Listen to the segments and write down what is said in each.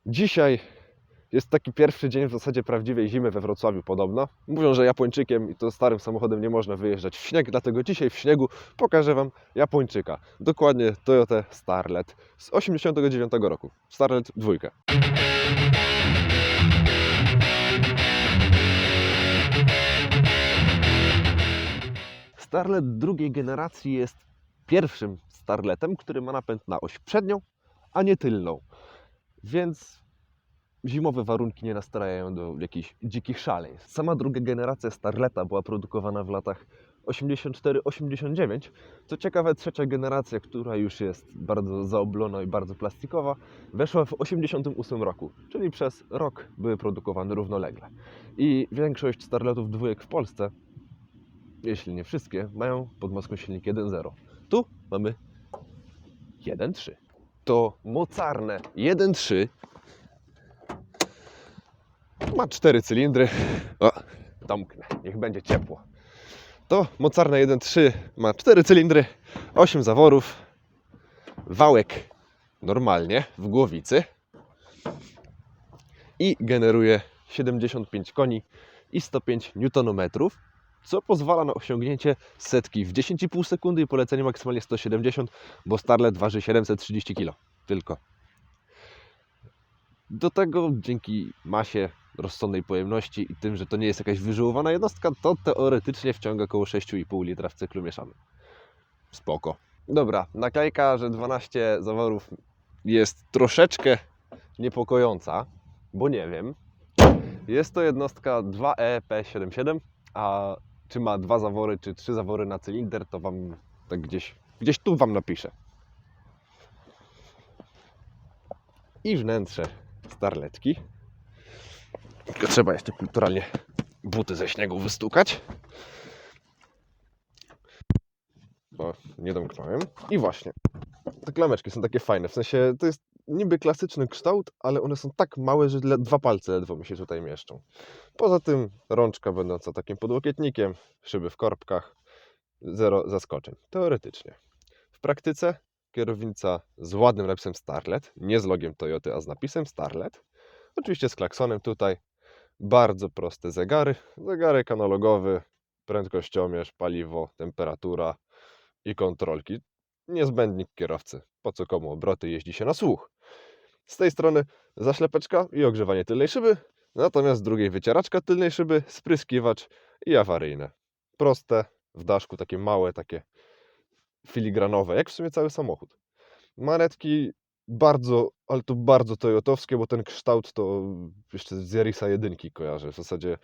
Dzisiaj jest taki pierwszy dzień w zasadzie prawdziwej zimy we Wrocławiu podobno. Mówią, że Japończykiem i to starym samochodem nie można wyjeżdżać w śnieg, dlatego dzisiaj w śniegu pokażę Wam Japończyka. Dokładnie Toyotę Starlet z 89 roku. Starlet 2. Starlet drugiej generacji jest pierwszym Starletem, który ma napęd na oś przednią, a nie tylną. Więc zimowe warunki nie nastrajają do jakichś dzikich szaleństw. Sama druga generacja Starleta była produkowana w latach 84-89. Co ciekawe, trzecia generacja, która już jest bardzo zaoblona i bardzo plastikowa, weszła w 88 roku, czyli przez rok były produkowane równolegle. I większość Starletów dwójek w Polsce, jeśli nie wszystkie, mają podmocny silnik 1.0. Tu mamy 1.3. To mocarne 1.3 ma 4 cylindry. O, domknę, niech będzie ciepło. To mocarne 1.3 ma 4 cylindry, 8 zaworów, wałek normalnie w głowicy i generuje 75 koni i 105 Nm, co pozwala na osiągnięcie setki w 10,5 sekundy i polecenie maksymalnie 170, bo Starlet waży 730 kg tylko. Do tego dzięki masie, rozsądnej pojemności i tym, że to nie jest jakaś wyżyłowana jednostka, to teoretycznie wciąga około 6,5 litra w cyklu mieszanym. Spoko. Dobra, naklejka, że 12 zaworów jest troszeczkę niepokojąca, bo nie wiem. Jest to jednostka 2EP77, a czy ma 2 zawory, czy 3 zawory na cylinder, to Wam tak gdzieś tu Wam napiszę. I wnętrze Starletki. Tylko trzeba jeszcze kulturalnie buty ze śniegu wystukać, bo nie domknąłem. I właśnie, te klameczki są takie fajne, w sensie to jest niby klasyczny kształt, ale one są tak małe, że 2 palce ledwo mi się tutaj mieszczą. Poza tym rączka będąca takim podłokietnikiem, szyby w korbkach, zero zaskoczeń, teoretycznie. W praktyce kierownica z ładnym napisem Starlet, nie z logiem Toyoty, a z napisem Starlet. Oczywiście z klaksonem tutaj. Bardzo proste zegary. Zegarek analogowy, prędkościomierz, paliwo, temperatura i kontrolki. Niezbędnik kierowcy. Po co komu obroty, jeździ się na słuch. Z tej strony zaślepeczka i ogrzewanie tylnej szyby, natomiast z drugiej wycieraczka tylnej szyby, spryskiwacz i awaryjne. Proste, w daszku takie małe, takie filigranowe, jak w sumie cały samochód. Manetki bardzo, ale to bardzo toyotowskie, bo ten kształt to jeszcze z Yarisa 1 kojarzę. W zasadzie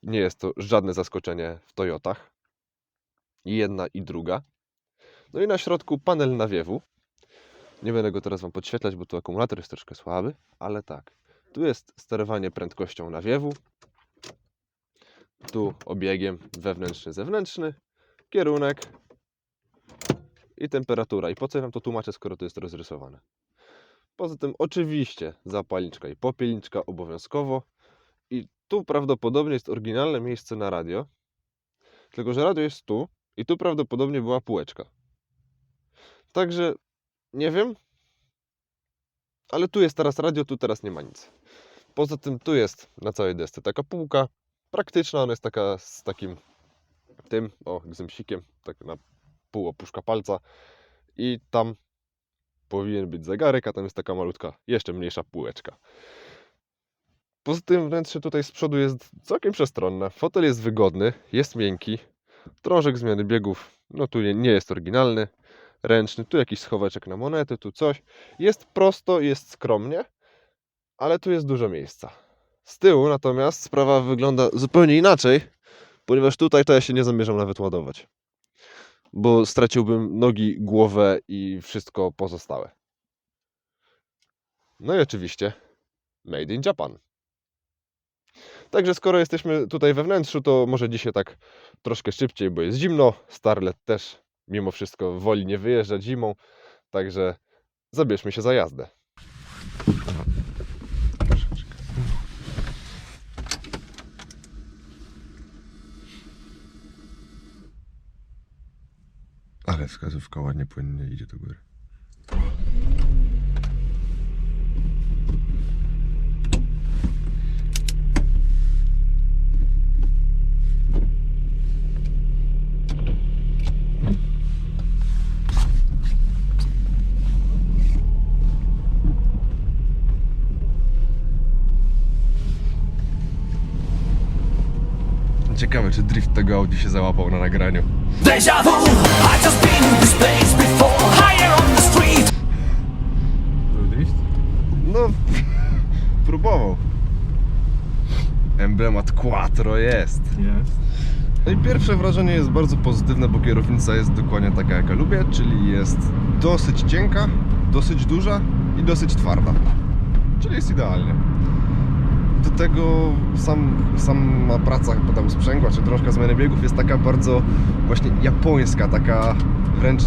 nie jest to żadne zaskoczenie w Toyotach. I jedna i druga. No i na środku panel nawiewu. Nie będę go teraz Wam podświetlać, bo tu akumulator jest troszkę słaby, ale tak. Tu jest sterowanie prędkością nawiewu. Tu obiegiem wewnętrzny, zewnętrzny. Kierunek. I temperatura. I po co ja Wam to tłumaczę, skoro to jest rozrysowane? Poza tym oczywiście zapalniczka i popielniczka obowiązkowo. I tu prawdopodobnie jest oryginalne miejsce na radio. Tylko że radio jest tu i tu prawdopodobnie była półeczka. Także nie wiem. Ale tu jest teraz radio, tu teraz nie ma nic. Poza tym tu jest na całej desce taka półka. Praktyczna, ona jest taka z takim gzymsikiem, tak na pół opuszka palca. I tam powinien być zegarek, a tam jest taka malutka, jeszcze mniejsza półeczka. Poza tym wnętrze tutaj z przodu jest całkiem przestronne. Fotel jest wygodny, jest miękki. Drążek zmiany biegów, no tu nie jest oryginalny. Ręczny, tu jakiś schoweczek na monety, tu coś. Jest prosto, jest skromnie, ale tu jest dużo miejsca. Z tyłu natomiast sprawa wygląda zupełnie inaczej, ponieważ tutaj to ja się nie zamierzam nawet ładować. Bo straciłbym nogi, głowę i wszystko pozostałe. No i oczywiście Made in Japan. Także skoro jesteśmy tutaj we wnętrzu, to może dzisiaj tak troszkę szybciej, bo jest zimno. Starlet też mimo wszystko woli nie wyjeżdżać zimą. Także zabierzmy się za jazdę. Ale wskazówka ładnie, płynnie idzie do góry. Ciekawe, czy drift tego Audi się załapał na nagraniu. Deja vu, I just been in this place before. Higher on the street. Był drift? No, próbował. Emblemat Quattro jest. Jest. No i pierwsze wrażenie jest bardzo pozytywne, bo kierownica jest dokładnie taka, jaka lubię, czyli jest dosyć cienka, dosyć duża i dosyć twarda. Czyli jest idealnie. Do tego sama praca pedału sprzęgła, czy drążka zmiany biegów jest taka bardzo właśnie japońska, taka wręcz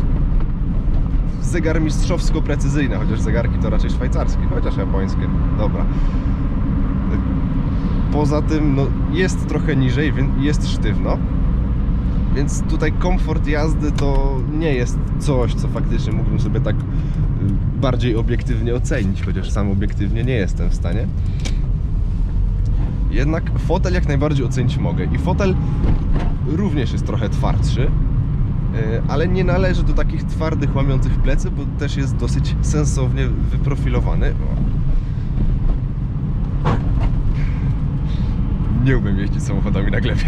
zegarmistrzowsko precyzyjna, chociaż zegarki to raczej szwajcarskie, chociaż japońskie. Dobra. Poza tym no, jest trochę niżej, jest sztywno, więc tutaj komfort jazdy to nie jest coś, co faktycznie mógłbym sobie tak bardziej obiektywnie ocenić, chociaż sam obiektywnie nie jestem w stanie. Jednak fotel jak najbardziej ocenić mogę i fotel również jest trochę twardszy, ale nie należy do takich twardych, łamiących plecy, bo też jest dosyć sensownie wyprofilowany. Nie umiem jeździć samochodami na glebie.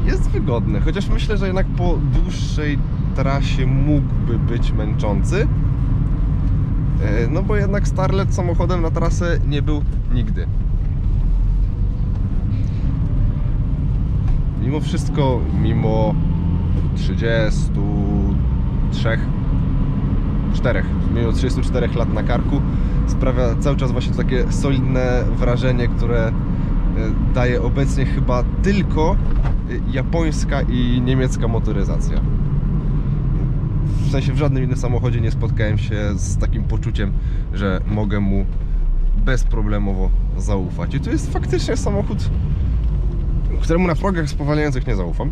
Jest wygodny, chociaż myślę, że jednak po dłuższej trasie mógłby być męczący. No bo jednak Starlet samochodem na trasę nie był nigdy. Mimo wszystko, mimo 34 lat na karku, sprawia cały czas właśnie takie solidne wrażenie, które daje obecnie chyba tylko japońska i niemiecka motoryzacja. W sensie w żadnym innym samochodzie nie spotkałem się z takim poczuciem, że mogę mu bezproblemowo zaufać. I to jest faktycznie samochód, któremu na progach spowalniających nie zaufam.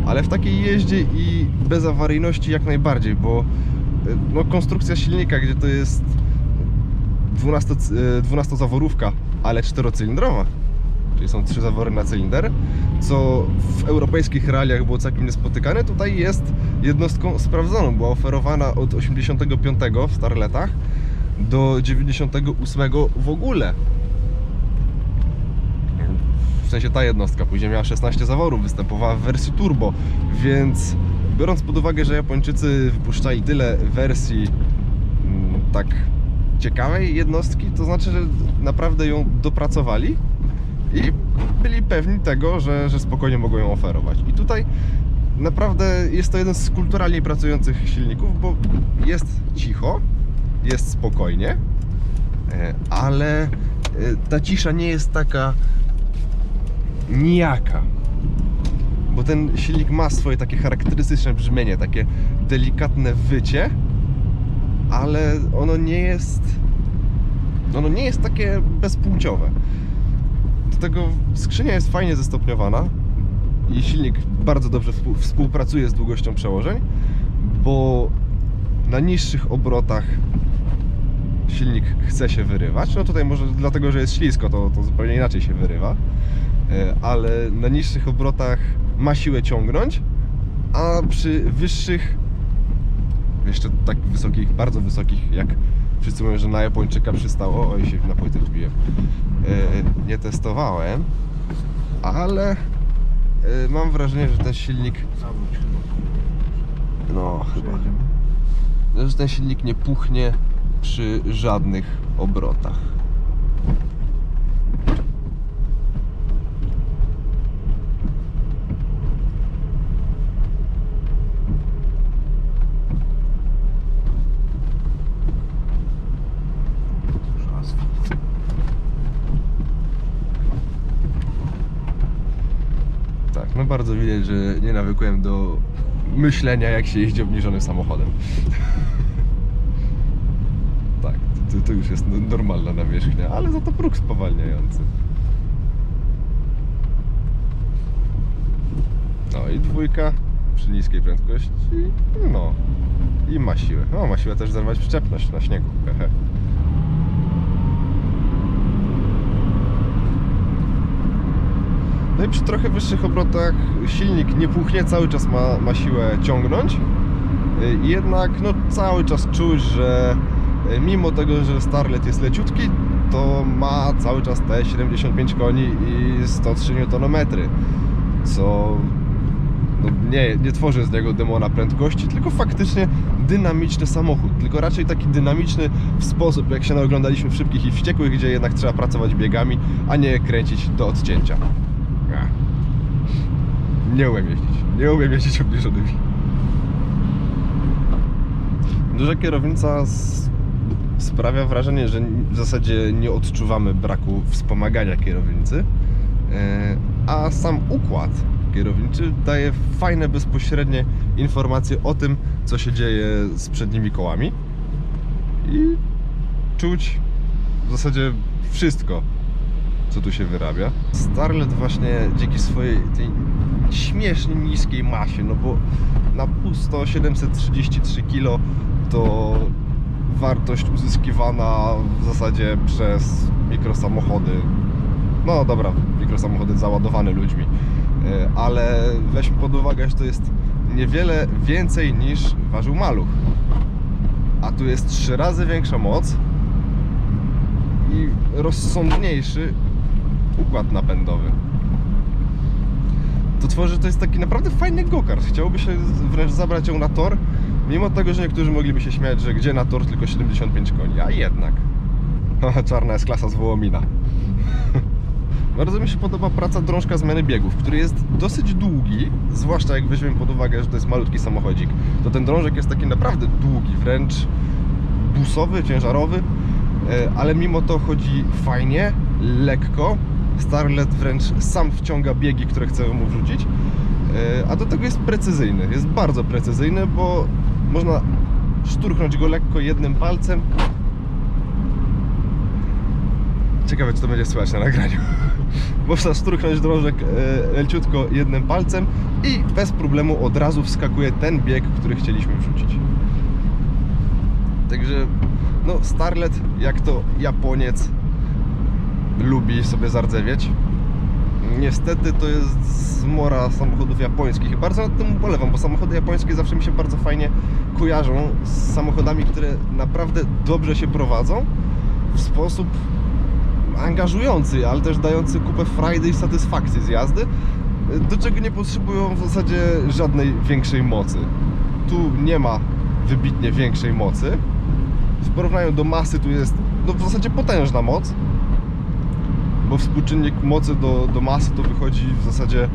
Ale w takiej jeździe i bez awaryjności jak najbardziej, bo no, konstrukcja silnika, gdzie to jest 12-zaworówka, ale 4-cylindrowa, czyli są 3 zawory na cylinder, co w europejskich realiach było całkiem niespotykane, tutaj jest jednostką sprawdzoną. Była oferowana od 85 w Starletach do 98 w ogóle. W sensie ta jednostka później miała 16 zaworów, występowała w wersji turbo, więc biorąc pod uwagę, że Japończycy wypuszczali tyle wersji tak ciekawej jednostki, to znaczy, że naprawdę ją dopracowali i byli pewni tego, że spokojnie mogą ją oferować. I tutaj naprawdę jest to jeden z kulturalnie pracujących silników, bo jest cicho, jest spokojnie, ale ta cisza nie jest taka nijaka, bo ten silnik ma swoje takie charakterystyczne brzmienie, takie delikatne wycie, ale ono nie jest takie bezpłciowe. Do tego skrzynia jest fajnie zestopniowana i silnik bardzo dobrze współpracuje z długością przełożeń, bo na niższych obrotach silnik chce się wyrywać. No tutaj może dlatego, że jest ślisko, to zupełnie inaczej się wyrywa, ale na niższych obrotach ma siłę ciągnąć, a przy wyższych, jeszcze tak wysokich, bardzo wysokich, jak wszyscy mówią, że na Japończyka przystało, oj się na płytę wbiłem, nie testowałem, ale mam wrażenie, że ten silnik, no chyba, że ten silnik nie puchnie przy żadnych obrotach. Tak, no bardzo widać, że nie nawykłem do myślenia, jak się jeździ obniżonym samochodem. Tak, to już jest normalna nawierzchnia, ale za to próg spowalniający. No i dwójka przy niskiej prędkości, no i ma siłę. No, ma siłę też zerwać przyczepność na śniegu. No i przy trochę wyższych obrotach silnik nie puchnie, cały czas ma siłę ciągnąć. Jednak no, cały czas czuć, że mimo tego, że Starlet jest leciutki, to ma cały czas te 75 koni i 103 Nm, co no nie tworzy z niego demona prędkości, tylko faktycznie dynamiczny samochód, tylko raczej taki dynamiczny w sposób, jak się naoglądaliśmy w Szybkich i Wściekłych, gdzie jednak trzeba pracować biegami, a nie kręcić do odcięcia. Nie umiem jeździć obniżonymi. Duża kierownica sprawia wrażenie, że w zasadzie nie odczuwamy braku wspomagania kierownicy, a sam układ kierowniczy daje fajne, bezpośrednie informacje o tym, co się dzieje z przednimi kołami i czuć w zasadzie wszystko, co tu się wyrabia. Starlet właśnie dzięki swojej tej śmiesznie niskiej masie, no bo na pusto 733 kg to wartość uzyskiwana w zasadzie przez mikrosamochody. No dobra, mikrosamochody załadowane ludźmi, ale weźmy pod uwagę, że to jest niewiele więcej niż ważył maluch, a tu jest 3 razy większa moc i rozsądniejszy układ napędowy. To jest taki naprawdę fajny go-kart. Chciałoby się wręcz zabrać ją na tor, mimo tego, że niektórzy mogliby się śmiać, że gdzie na tor tylko 75 koni, a jednak. Czarna jest klasa z Wołomina. Bardzo mi się podoba praca drążka zmiany biegów, który jest dosyć długi, zwłaszcza jak weźmiemy pod uwagę, że to jest malutki samochodzik. To ten drążek jest taki naprawdę długi, wręcz busowy, ciężarowy, ale mimo to chodzi fajnie, lekko. Starlet wręcz sam wciąga biegi, które chcemy mu wrzucić, a do tego jest precyzyjny, jest bardzo precyzyjny, bo można szturchnąć go lekko jednym palcem. Ciekawe, czy to będzie słychać na nagraniu. Można szturchnąć drążek leciutko jednym palcem i bez problemu od razu wskakuje ten bieg, który chcieliśmy wrzucić. Także no, Starlet, jak to Japoniec, lubi sobie zardzewieć. Niestety to jest zmora samochodów japońskich i bardzo nad tym ubolewam, bo samochody japońskie zawsze mi się bardzo fajnie kojarzą z samochodami, które naprawdę dobrze się prowadzą w sposób angażujący, ale też dający kupę frajdy i satysfakcji z jazdy, do czego nie potrzebują w zasadzie żadnej większej mocy. Tu nie ma wybitnie większej mocy. W porównaniu do masy tu jest no, w zasadzie potężna moc, bo współczynnik mocy do masy to wychodzi w zasadzie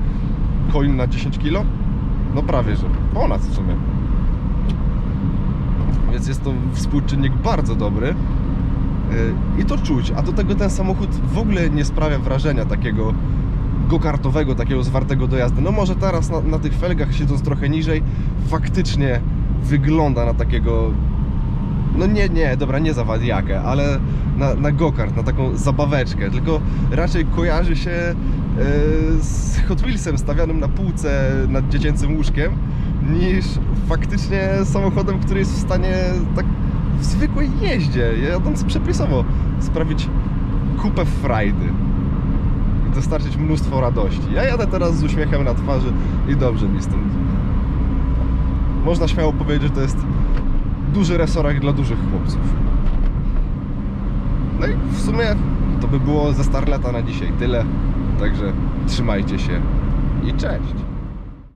koń na 10 kg. No prawie, że ponad w sumie. Więc jest to współczynnik bardzo dobry i to czuć, a do tego ten samochód w ogóle nie sprawia wrażenia takiego go-kartowego, takiego zwartego do jazdy. No może teraz na tych felgach, siedząc trochę niżej, faktycznie wygląda na takiego, no nie zawadiakę, ale na go-kart, na taką zabaweczkę, tylko raczej kojarzy się z Hot Wheelsem stawianym na półce nad dziecięcym łóżkiem, niż faktycznie samochodem, który jest w stanie tak w zwykłej jeździe, jadąc przepisowo, sprawić kupę frajdy i dostarczyć mnóstwo radości. Ja jadę teraz z uśmiechem na twarzy i dobrze mi z tym. Można śmiało powiedzieć, że to jest duży resorach dla dużych chłopców. No i w sumie to by było ze Starleta na dzisiaj tyle. Także trzymajcie się i cześć!